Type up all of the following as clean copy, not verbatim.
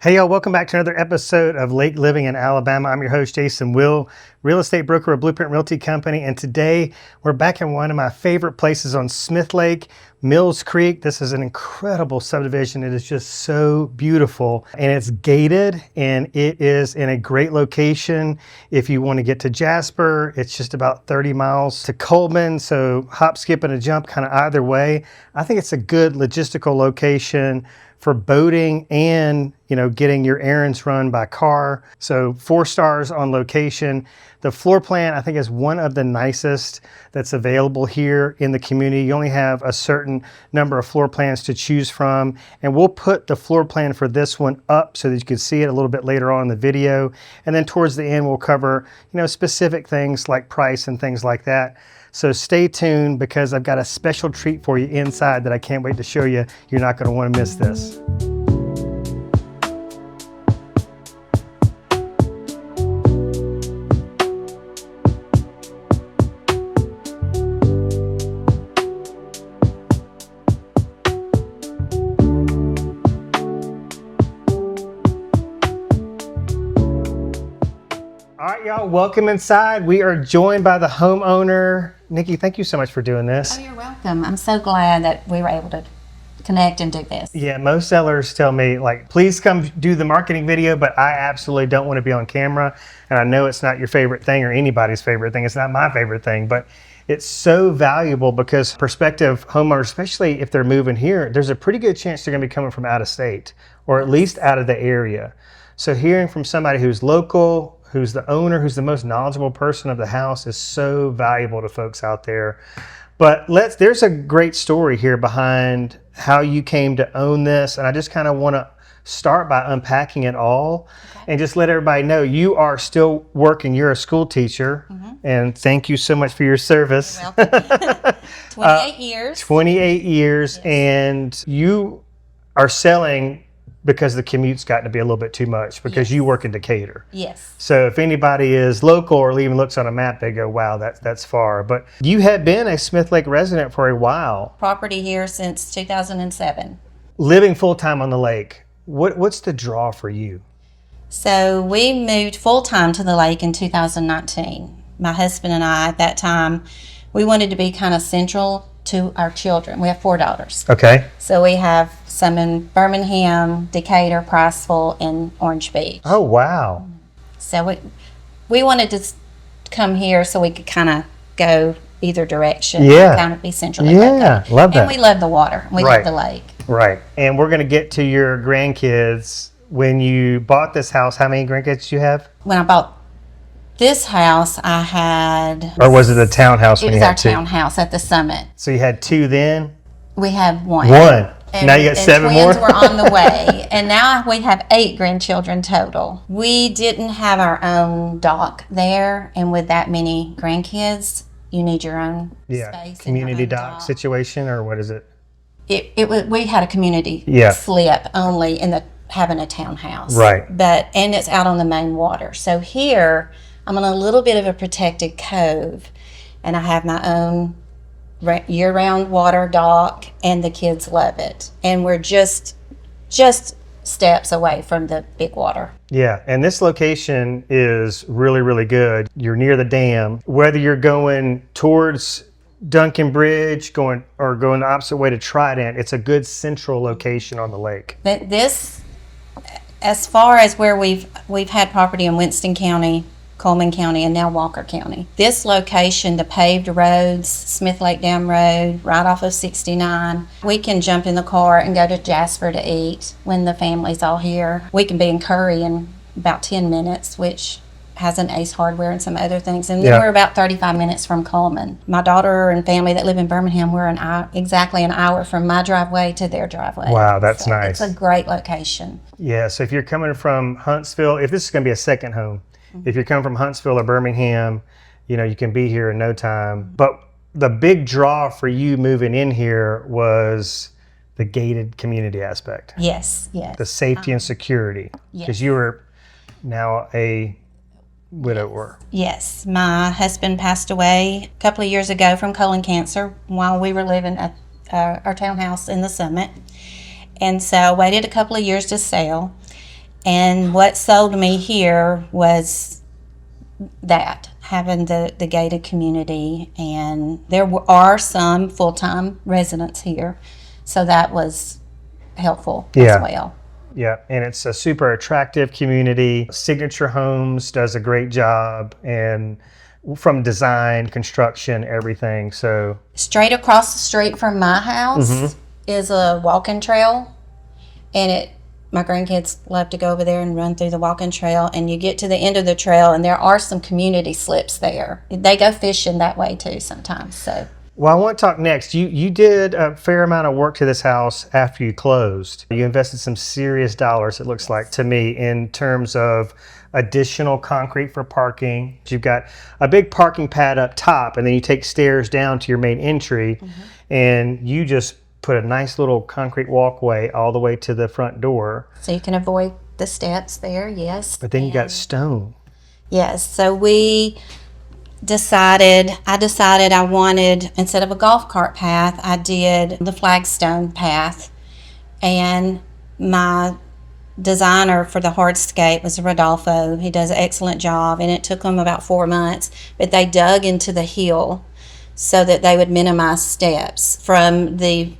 Hey y'all, welcome back to another episode of Lake Living in Alabama. I'm your host, Jason Will, real estate broker of Blueprint Realty Company. And today we're back in one of my favorite places on Smith Lake, Mills Creek. This is an incredible subdivision. It is just so beautiful and it's gated and it is in a great location. If you want to get to Jasper, it's just about 30 miles to Coleman. So hop, skip, and a jump kind of either way. I think it's a good logistical location for boating and, getting your errands run by car. So 4 stars on location. The floor plan, I think, is one of the nicest that's available here in the community. You only have a certain number of floor plans to choose from. And we'll put the floor plan for this one up so that you can see it a little bit later on in the video. And then towards the end, we'll cover, specific things like price and things like that. So stay tuned because I've got a special treat for you inside that I can't wait to show you. You're not going to want to miss this. All right, y'all, welcome inside. We are joined by the homeowner. Nikki, thank you so much for doing this. Oh, you're welcome. I'm so glad that we were able to connect and do this. Yeah, most sellers tell me, please come do the marketing video, but I absolutely don't want to be on camera. And I know it's not your favorite thing or anybody's favorite thing. It's not my favorite thing, but it's so valuable because prospective homeowners, especially if they're moving here, there's a pretty good chance they're going to be coming from out of state or at least out of the area. So hearing from somebody who's local, who's the owner, who's the most knowledgeable person of the house is so valuable to folks out there. But there's a great story here behind how you came to own this. And I just kind of want to start by unpacking it all and just let everybody know you are still working. You're a school teacher and thank you so much for your service. You're welcome. 28 years. 28 years. Yes. And you are selling because the commute's gotten to be a little bit too much because you work in Decatur. Yes. So if anybody is local or even looks on a map, they go, wow, that's far. But you had been a Smith Lake resident for a while. Property here since 2007. Living full-time on the lake. What's the draw for you? So we moved full-time to the lake in 2019. My husband and I, at that time, we wanted to be kind of central to our children. We have 4 daughters. Okay. So we have some in Birmingham, Decatur, Priceville, and Orange Beach. Oh, wow. So we wanted to come here so we could kind of go either direction. Yeah. Kind of be central. Yeah, love that. And we love the water. We love the lake. Right. And we're going to get to your grandkids. When you bought this house, how many grandkids do you have? When I bought this house, I had... Or was it a townhouse when you had 2? It was our townhouse at the summit. So you had 2 then? We have 1. 1. And, now you got 7 more? Twins were on the way. And now we have 8 grandchildren total. We didn't have our own dock there. And with that many grandkids, you need your own space. Community dock situation, or what is it? We had a community slip only in having a townhouse. Right. And it's out on the main water. So here, I'm on a little bit of a protected cove, and I have my own year-round water dock, and the kids love it. And we're just steps away from the big water. Yeah, and this location is really, really good. You're near the dam. Whether you're going towards Duncan Bridge, going the opposite way to Trident, it's a good central location on the lake. This, as far as where we've had property in Winston County, Coleman County, and now Walker County. This location, the paved roads, Smith Lake Dam Road, right off of 69. We can jump in the car and go to Jasper to eat when the family's all here. We can be in Curry in about 10 minutes, which has an Ace Hardware and some other things. And then we're about 35 minutes from Coleman. My daughter and family that live in Birmingham, we're exactly an hour from my driveway to their driveway. Wow, that's nice. It's a great location. Yeah, so if you're coming from Huntsville, if this is going to be a second home, if you're coming from Huntsville or Birmingham, you can be here in no time. But the big draw for you moving in here was the gated community aspect. Yes. The safety and security. Because you were now a widower. Yes. My husband passed away a couple of years ago from colon cancer while we were living at our townhouse in the Summit. And so I waited a couple of years to sell. And what sold me here was that, having the gated community. And there are some full-time residents here, so that was helpful as well. Yeah, and it's a super attractive community. Signature Homes does a great job, and from design, construction, everything. So Straight across the street from my house is a walking trail, and my grandkids love to go over there and run through the walking trail. And you get to the end of the trail, and there are some community slips there. They go fishing that way too sometimes. So, well, I want to talk next. You did a fair amount of work to this house after you closed. You invested some serious dollars, it looks like to me, in terms of additional concrete for parking. You've got a big parking pad up top, and then you take stairs down to your main entry, and you just put a nice little concrete walkway all the way to the front door. So you can avoid the steps there, yes. But then you got stone. Yes, so I decided I wanted, instead of a golf cart path, I did the flagstone path. And my designer for the hardscape was Rodolfo. He does an excellent job, and it took him about 4 months. But they dug into the hill so that they would minimize steps and they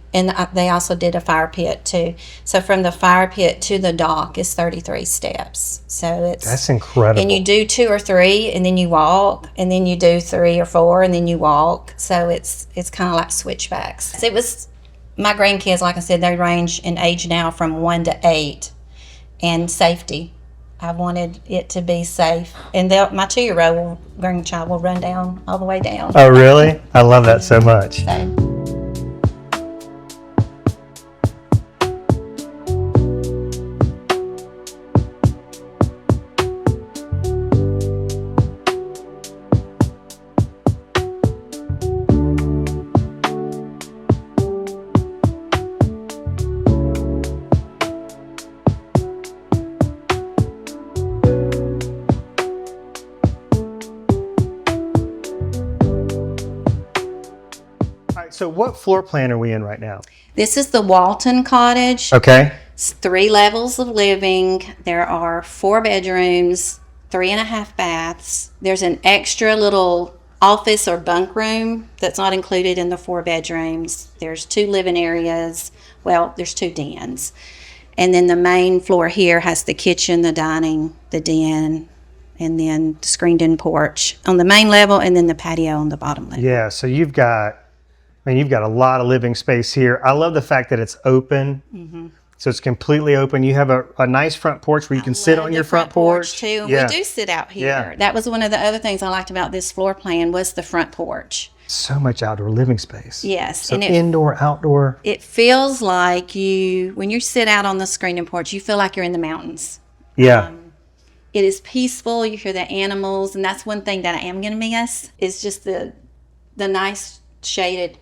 also did a fire pit too. So from the fire pit to the dock is 33 steps. So that's incredible. And you do 2 or 3, and then you walk, and then you do 3 or 4, and then you walk. So it's kind of like switchbacks. It was, my grandkids, like I said, they range in age now from 1 to 8, and safety. I wanted it to be safe. And my 2-year-old grandchild will run down all the way down. Oh, really? I love that so much. So what floor plan are we in right now? This is the Walton Cottage. Okay. It's 3 levels of living. There are 4 bedrooms, 3.5 baths. There's an extra little office or bunk room that's not included in the 4 bedrooms. There's 2 living areas. Well, there's 2 dens. And then the main floor here has the kitchen, the dining, the den, and then the screened-in porch on the main level, and then the patio on the bottom level. Yeah, so you've got a lot of living space here. I love the fact that it's open. So it's completely open. You have a nice front porch where you can sit on your front porch too. And we do sit out here. Yeah. That was one of the other things I liked about this floor plan was the front porch. So much outdoor living space. Yes. So and indoor, outdoor. It feels like when you sit out on the screened-in porch, you feel like you're in the mountains. Yeah. It is peaceful. You hear the animals, and that's one thing that I am going to miss is just the nice shaded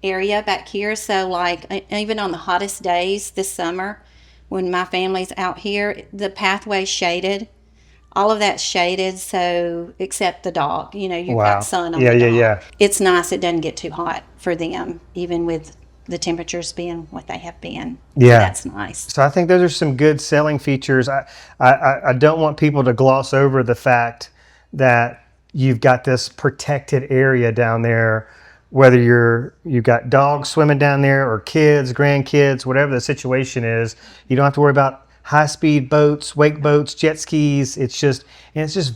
area back here. So like even on the hottest days this summer when my family's out here, the pathway's shaded, all of that's shaded, so except the dog, you've got sun on the dog. Yeah. It's nice. It doesn't get too hot for them, even with the temperatures being what they have been. Yeah, that's nice. So I think those are some good selling features. I don't want people to gloss over the fact that you've got this protected area down there, whether you've got dogs swimming down there or kids, grandkids, whatever the situation is. You don't have to worry about high-speed boats, wake boats, jet skis. It's just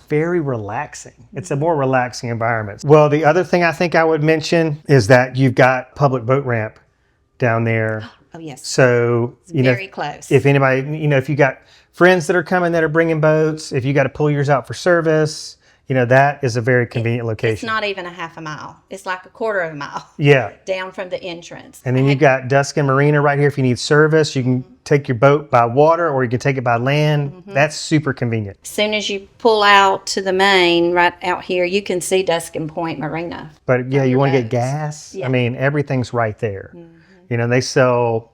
very relaxing. It's a more relaxing environment. Well, the other thing I think I would mention is that you've got public boat ramp down there. Oh, yes. So, very close. If anybody, if you got friends that are coming that are bringing boats, if you got to pull yours out for service, that is a very convenient location. It's not even a half a mile. It's like a quarter of a mile. Yeah. Down from the entrance. And then you've got Duskin Marina right here. If you need service, you can take your boat by water or you can take it by land. That's super convenient. As soon as you pull out to the main right out here, you can see Duskin Point Marina. But yeah, you want to get gas? Yeah. Everything's right there. They sell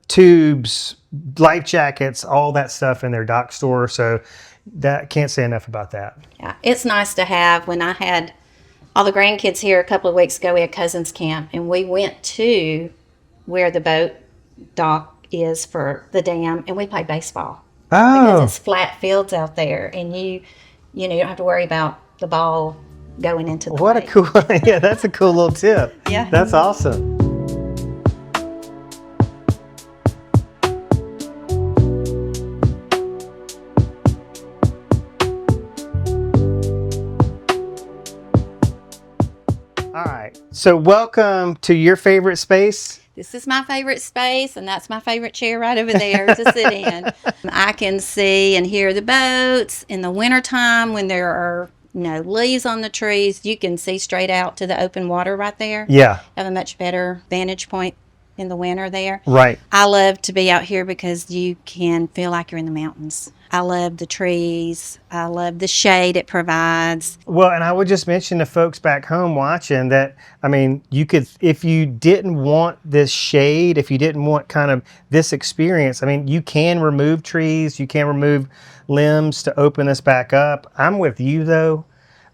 tubes, life jackets, all that stuff in their dock store. So can't say enough about that. Yeah, it's nice to have. When I had all the grandkids here a couple of weeks ago, we had cousins camp, and we went to where the boat dock is for the dam, and we played baseball. because Oh, it's flat fields out there, and you don't have to worry about the ball going into the what a lake. cool, yeah, that's a cool little tip. Yeah. That's awesome. All right, so welcome to your favorite space. This is my favorite space, and that's my favorite chair right over there to sit in. I can see and hear the boats in the wintertime when there are leaves on the trees. You can see straight out to the open water right there. Yeah, Have a much better vantage point in the winter there. right. I love to be out here because you can feel like you're in the mountains. I love the trees. I love the shade it provides. Well, and I would just mention to folks back home watching that, I mean, you could, if you didn't want this shade, if you didn't want kind of this experience, I mean, you can remove trees, you can remove limbs to open this back up. I'm with you though.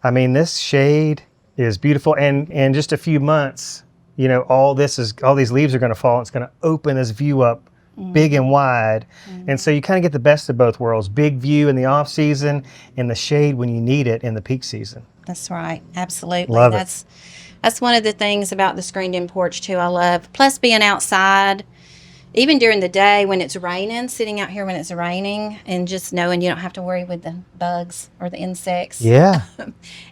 I mean, this shade is beautiful. And in just a few months, all these leaves are going to fall. It's going to open this view up big and wide. And so you kind of get the best of both worlds, big view in the off season and the shade when you need it in the peak season. That's right. Absolutely. Love it. That's one of the things about the screened-in porch too. I love. Plus being outside, even during the day when it's raining, sitting out here when it's raining, and just knowing you don't have to worry with the bugs or the insects. Yeah.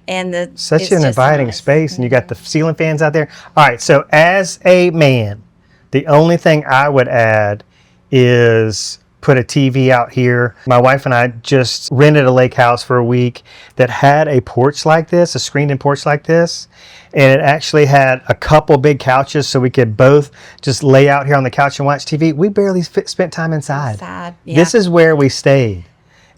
And Such it's an just inviting nice. space, and you got the ceiling fans out there. All right, so as a man, the only thing I would add is put a TV out here. My wife and I just rented a lake house for a week that had a porch like this, a screened-in porch like this, and it actually had a couple big couches so we could both just lay out here on the couch and watch TV. We barely spent time inside. Yeah. This is where we stayed,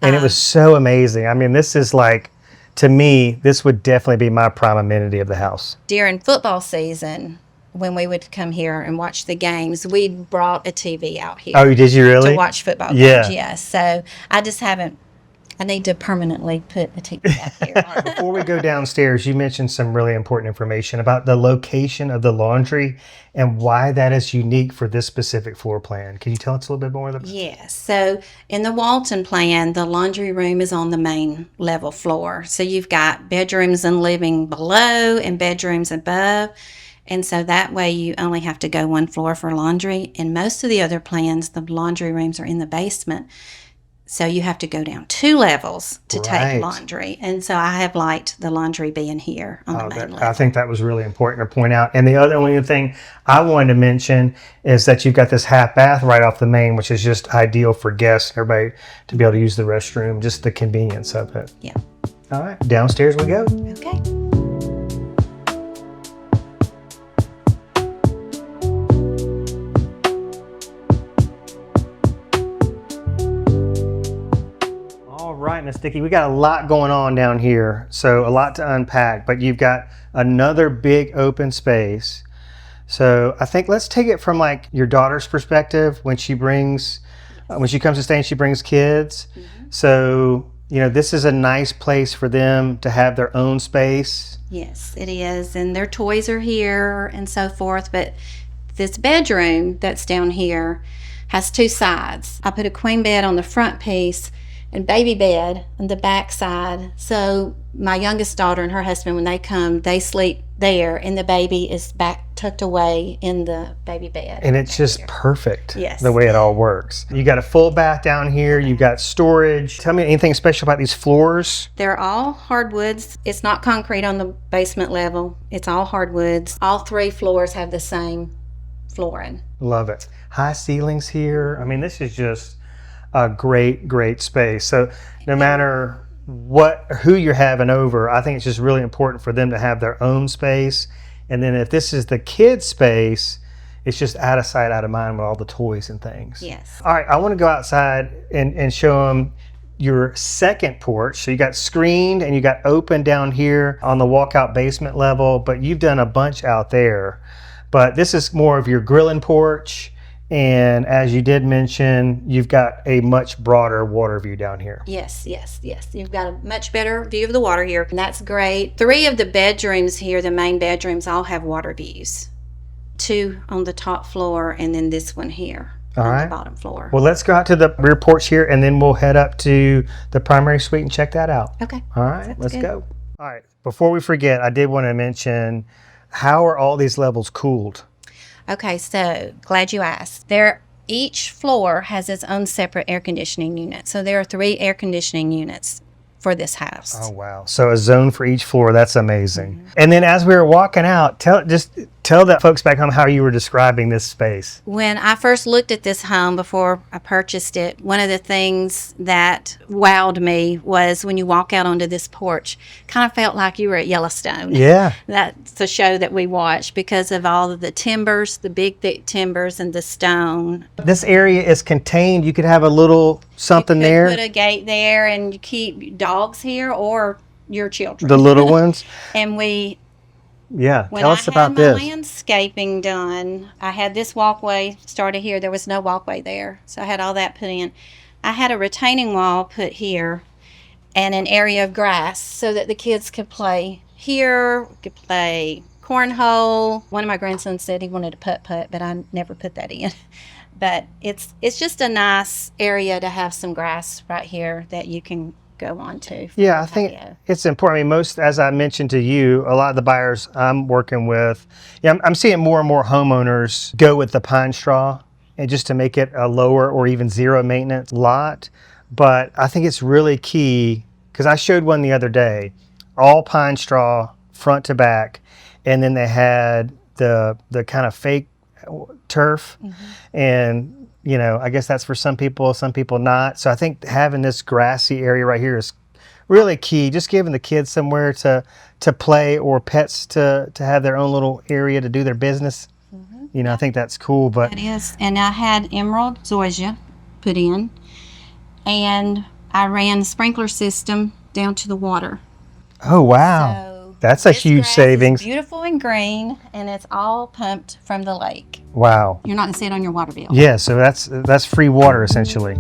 and it was so amazing. I mean, this is like, to me, this would definitely be my prime amenity of the house. During football season, when we would come here and watch the games, we brought a TV out here. Oh, did you really? To watch football Yeah. games, yes. So I just haven't. I need to permanently put a TV out here. Before we go downstairs, you mentioned some really important information about the location of the laundry and why that is unique for this specific floor plan. Can you tell us a little bit more? Yes. So in the Walton plan, the laundry room is on the main level floor. So you've got bedrooms and living below and bedrooms above. And so that way you only have to go one floor for laundry. In most of the other plans, the laundry rooms are in the basement. So you have to go down 2 levels to Right. take laundry. And so I have liked the laundry being here on the main level. I think that was really important to point out. And the only thing I wanted to mention is that you've got this half bath right off the main, which is just ideal for guests and everybody to be able to use the restroom, just the convenience of it. Yeah. All right, downstairs we go. Okay. All right, Miss Dickie, we got a lot going on down here, so a lot to unpack, but you've got another big open space. So I think let's take it from like your daughter's perspective when she comes to stay and she brings kids. Mm-hmm. So, this is a nice place for them to have their own space. Yes, it is. And their toys are here and so forth. But this bedroom that's down here has 2 sides. I put a queen bed on the front piece and baby bed on the back side. So my youngest daughter and her husband, when they come, they sleep there, and the baby is back tucked away in the baby bed. And it's just perfect, Yes. the way it all works. You got a full bath down here. You've got storage. Tell me anything special about these floors. They're all hardwoods. It's not concrete on the basement level. It's all hardwoods. All 3 floors have the same flooring. Love it. High ceilings here. I mean, this is just a great, great space. So no matter who you're having over, I think it's just really important for them to have their own space. And then if this is the kids' space, it's just out of sight, out of mind with all the toys and things. Yes. All right, I want to go outside and show them your second porch. So you got screened and you got open down here on the walkout basement level, but you've done a bunch out there. But this is more of your grilling porch. And as you did mention, you've got a much broader water view down here. Yes. You've got a much better view of the water here, and that's great. 3 of the bedrooms here, the main bedrooms, all have water views. 2 on the top floor, and then this one here. All on right. the bottom floor. Well, let's go out to the rear porch here, and then we'll head up to the primary suite and check that out. Okay. All right, Sounds let's good. go. All right, before we forget, I did want to mention, how are all these levels cooled? Okay, so glad you asked. Each floor has its own separate air conditioning unit. So there are 3 air conditioning units for this house. Oh, wow. So a zone for each floor. That's amazing. And then as we were walking out, tell the folks back home how you were describing this space. When I first looked at this home before I purchased it, one of the things that wowed me was when you walk out onto this porch, kind of felt like you were at Yellowstone. Yeah. That's a show that we watched because of all of the timbers, the big thick timbers and the stone. This area is contained. You could have a little something You could there. put a gate there and you keep dogs here or your children. The little ones. And Yeah. when Tell I us had about my this. landscaping done, I had this walkway started here. There was no walkway there. So I had all that put in. I had a retaining wall put here and an area of grass so that the kids could play here, could play cornhole. One of my grandsons said he wanted a putt-putt, but I never put that in. But it's just a nice area to have some grass right here that you can go on to. Yeah, I think it's important. I mean, as I mentioned to you, a lot of the buyers I'm working with, I'm seeing more and more homeowners go with the pine straw, and just to make it a lower or even zero maintenance lot. But I think it's really key, because I showed one the other day, all pine straw front to back, and then they had the kind of fake turf. And I guess that's for some people not. So I think having this grassy area right here is really key. Just giving the kids somewhere to play, or pets to have their own little area to do their business. I think that's cool. But it is. And I had emerald zoysia put in, and I ran the sprinkler system down to the water. oh wow, So that's a this huge grass savings. is beautiful and green, and it's all pumped from the lake. Wow. You're not going to see it on your water bill. Yeah, so that's free water essentially.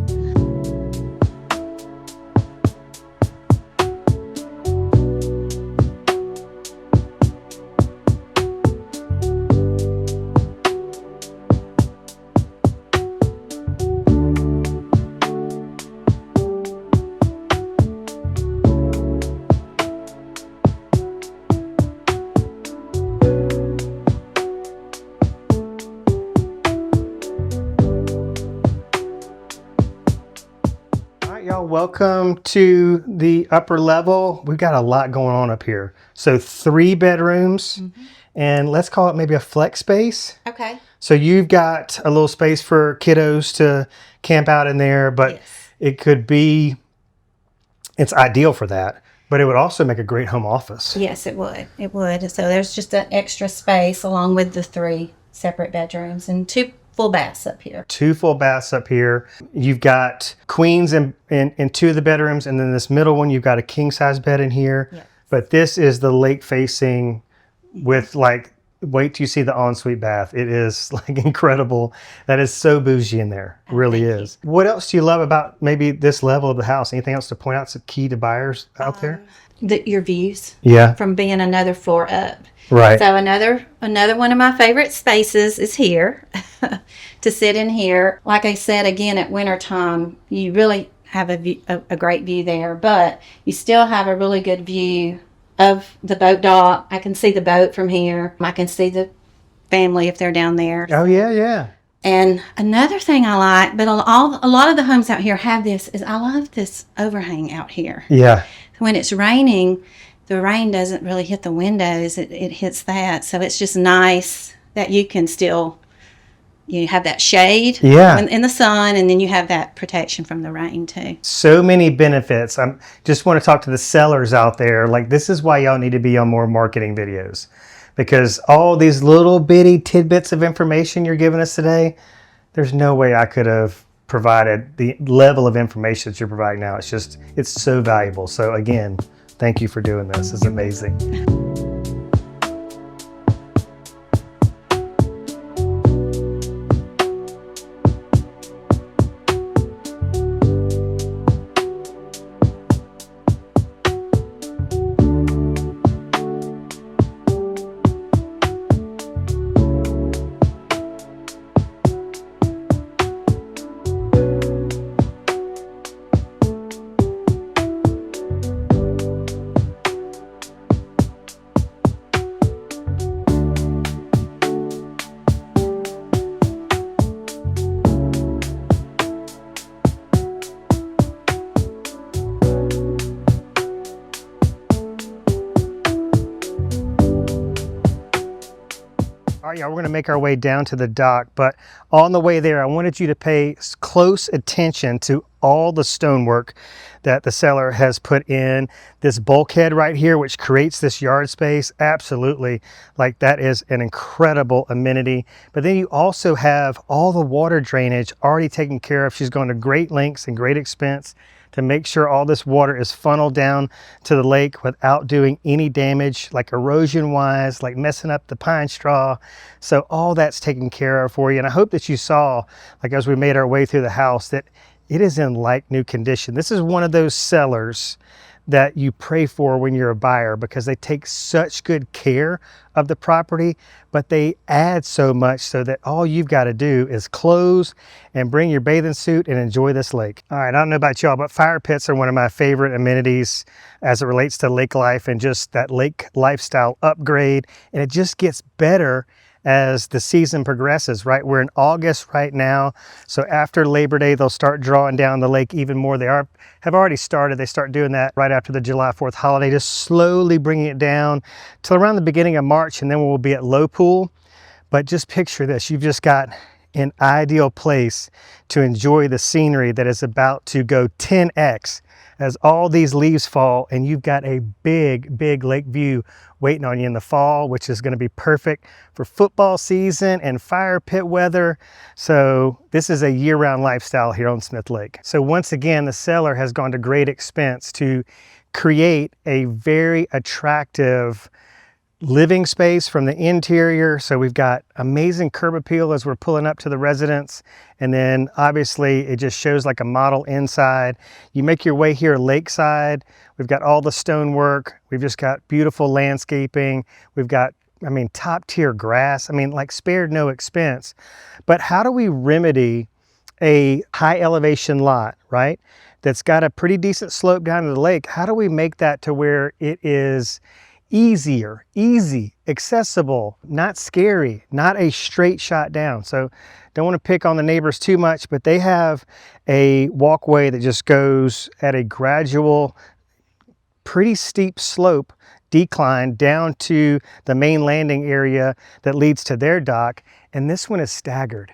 Y'all, welcome to the upper level. We've got a lot going on up here. So 3 bedrooms, and let's call it maybe a flex space. Okay. So you've got a little space for kiddos to camp out in there, but Yes. it's ideal for that, but it would also make a great home office. Yes, it would. It would. So there's just an extra space along with the 3 separate bedrooms and 2 full baths up here. 2 full baths up here. You've got queens in 2 of the bedrooms, and then this middle one, you've got a king size bed in here. Yes. But this is the lake facing with wait till you see the ensuite bath. It is incredible. That is so bougie in there. It really is. What else do you love about maybe this level of the house? Anything else to point out that's key to buyers out there? Your views. Yeah. From being another floor up. Right. So another one of my favorite spaces is here to sit in here. Like I said, again, at wintertime, you really have a great view there, but you still have a really good view of the boat dock. I can see the boat from here. I can see the family if they're down there. Oh, yeah. And another thing I like, but a lot of the homes out here have this, is I love this overhang out here. Yeah. When it's raining, the rain doesn't really hit the windows. It hits that. So it's just nice that you can still, you have that shade in the sun, and then you have that protection from the rain too. So many benefits. I just want to talk to the sellers out there. This is why y'all need to be on more marketing videos, because all these little bitty tidbits of information you're giving us today, there's no way I could have provided the level of information that you're providing now. It's so valuable. So again, thank you for doing this. It's amazing. right, y'all, we're going to make our way down to the dock, but on the way there, I wanted you to pay close attention to all the stonework that the seller has put in. This bulkhead right here, which creates this yard space, absolutely, like that is an incredible amenity. But then you also have all the water drainage already taken care of. She's gone to great lengths and great expense to make sure all this water is funneled down to the lake without doing any damage, like erosion wise, like messing up the pine straw. So all that's taken care of for you. And I hope that you saw, like as we made our way through the house, that it is in like new condition. This is one of those sellers that you pray for when you're a buyer, because they take such good care of the property, but they add so much so that all you've got to do is close and bring your bathing suit and enjoy this lake. All right, I don't know about y'all, but fire pits are one of my favorite amenities as it relates to lake life and just that lake lifestyle upgrade. And it just gets better as the season progresses, right? We're in August right now. So after Labor Day, they'll start drawing down the lake even more. They have already started. They start doing that right after the July 4th holiday, just slowly bringing it down till around the beginning of March, and then we'll be at low pool. But just picture this. You've just got an ideal place to enjoy the scenery that is about to go 10x as all these leaves fall, and you've got a big, big lake view waiting on you in the fall, which is going to be perfect for football season and fire pit weather. So this is a year-round lifestyle here on Smith Lake. So once again, the seller has gone to great expense to create a very attractive living space from the interior. So we've got amazing curb appeal as we're pulling up to the residence. And then obviously it just shows like a model inside. You make your way here lakeside. We've got all the stonework. We've just got beautiful landscaping. We've got, I mean, top tier grass. I mean, like spared no expense. But how do we remedy a high elevation lot, right? That's got a pretty decent slope down to the lake. How do we make that to where it is easy, accessible, not scary, not a straight shot down? So don't want to pick on the neighbors too much, but they have a walkway that just goes at a gradual, pretty steep slope decline down to the main landing area that leads to their dock. And this one is staggered,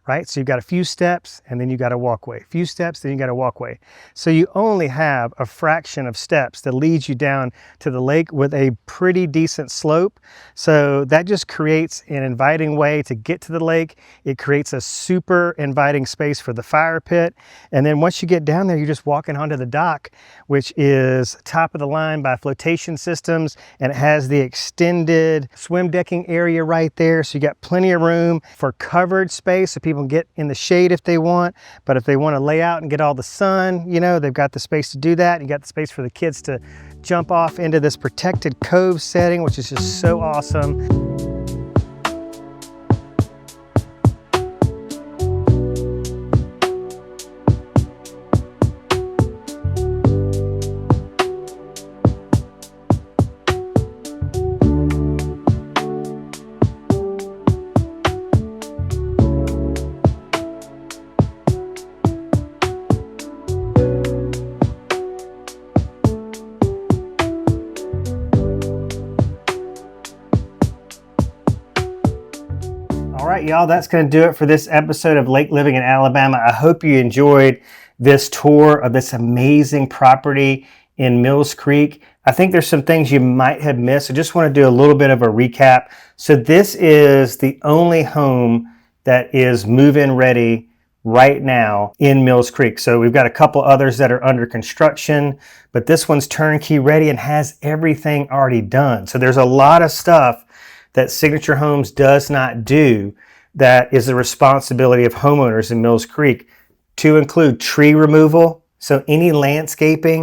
right? So you've got a few steps and then you got a walkway, a few steps, then you got a walkway. So you only have a fraction of steps that leads you down to the lake with a pretty decent slope. So that just creates an inviting way to get to the lake. It creates a super inviting space for the fire pit. And then once you get down there, you're just walking onto the dock, which is top of the line by Flotation Systems. And it has the extended swim decking area right there. So you got plenty of room for covered space so people can get in the shade if they want. But if they want to lay out and get all the sun, you know, they've got the space to do that. You got the space for the kids to jump off into this protected cove setting, which is just so awesome. All right, y'all, that's going to do it for this episode of Lake Living in Alabama. I hope you enjoyed this tour of this amazing property in Mills Creek. I think there's some things you might have missed. I just want to do a little bit of a recap. So this is the only home that is move-in ready right now in Mills Creek. So we've got a couple others that are under construction, but this one's turnkey ready and has everything already done. So there's a lot of stuff that Signature Homes does not do that is the responsibility of homeowners in Mills Creek, to include tree removal. So any landscaping,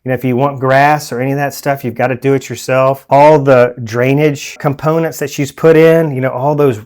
you know, if you want grass or any of that stuff, you've got to do it yourself. All the drainage components that she's put in, you know, all those,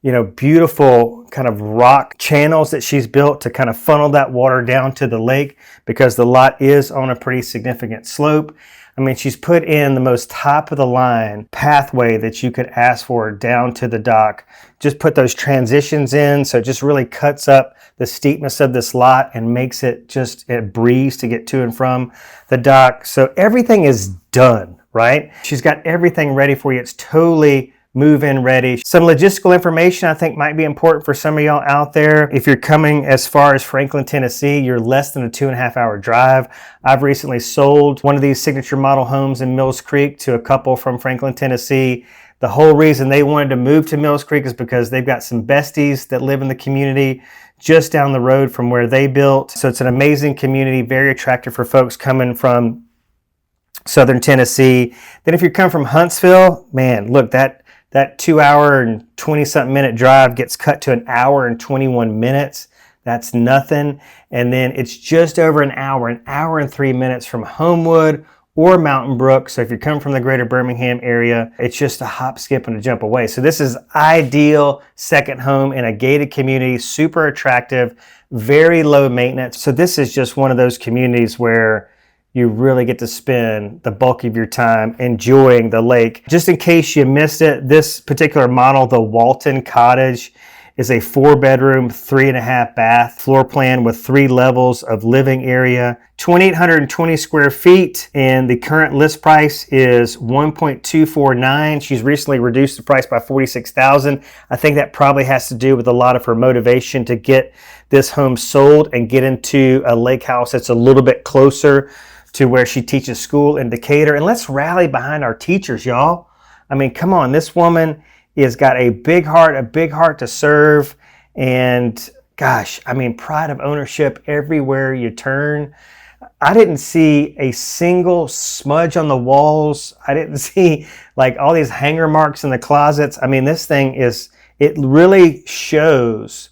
you know, beautiful kind of rock channels that she's built to kind of funnel that water down to the lake, because the lot is on a pretty significant slope. I mean, she's put in the most top of the line pathway that you could ask for down to the dock. Just put those transitions in, so it just really cuts up the steepness of this lot and makes it just a breeze to get to and from the dock. So everything is done, right? She's got everything ready for you. It's totally move-in ready. Some logistical information I think might be important for some of y'all out there. If you're coming as far as Franklin, Tennessee, you're less than a 2.5-hour drive. I've recently sold one of these signature model homes in Mills Creek to a couple from Franklin, Tennessee. The whole reason they wanted to move to Mills Creek is because they've got some besties that live in the community just down the road from where they built. So it's an amazing community, very attractive for folks coming from Southern Tennessee. Then if you come from Huntsville, man, look, that 2-hour and 20-something minute drive gets cut to 1 hour and 21 minutes. That's nothing. And then it's just over an hour and 3 minutes from Homewood or Mountain Brook. So if you come from the greater Birmingham area, it's just a hop, skip, and a jump away. So this is ideal second home in a gated community, super attractive, very low maintenance. So this is just one of those communities where you really get to spend the bulk of your time enjoying the lake. Just in case you missed it, this particular model, the Walton Cottage, is a 4-bedroom, 3.5 bath floor plan with 3 levels of living area, 2,820 square feet, and the current list price is $1.249. She's recently reduced the price by $46,000. I think that probably has to do with a lot of her motivation to get this home sold and get into a lake house that's a little bit closer to where she teaches school in Decatur. And let's rally behind our teachers, y'all. I mean, come on, this woman has got a big heart to serve, and gosh, I mean, pride of ownership everywhere you turn. I didn't see a single smudge on the walls. I didn't see like all these hanger marks in the closets. I mean, this thing it really shows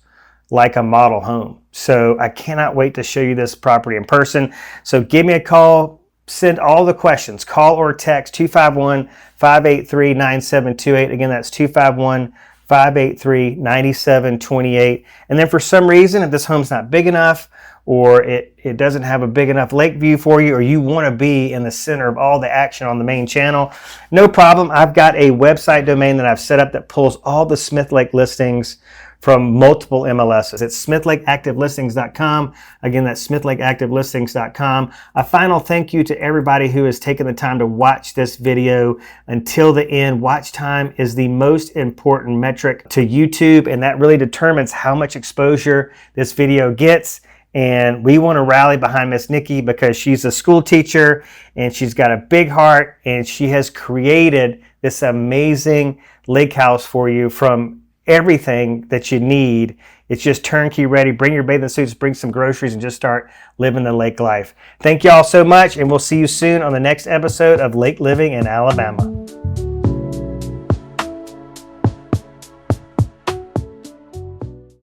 like a model home. So I cannot wait to show you this property in person. So give me a call, send all the questions, call or text 251-583-9728. Again, that's 251-583-9728. And then for some reason, if this home's not big enough, or it doesn't have a big enough lake view for you, or you want to be in the center of all the action on the main channel, no problem. I've got a website domain that I've set up that pulls all the Smith Lake listings from multiple MLSs. It's smithlakeactivelistings.com. Again, that's smithlakeactivelistings.com. A final thank you to everybody who has taken the time to watch this video until the end. Watch time is the most important metric to YouTube, and that really determines how much exposure this video gets. And we want to rally behind Miss Nikki because she's a school teacher and she's got a big heart, and she has created this amazing lake house for you from everything that you need. It's just turnkey ready. Bring your bathing suits, bring some groceries, and just start living the lake life. Thank y'all so much, and we'll see you soon on the next episode of Lake Living in Alabama.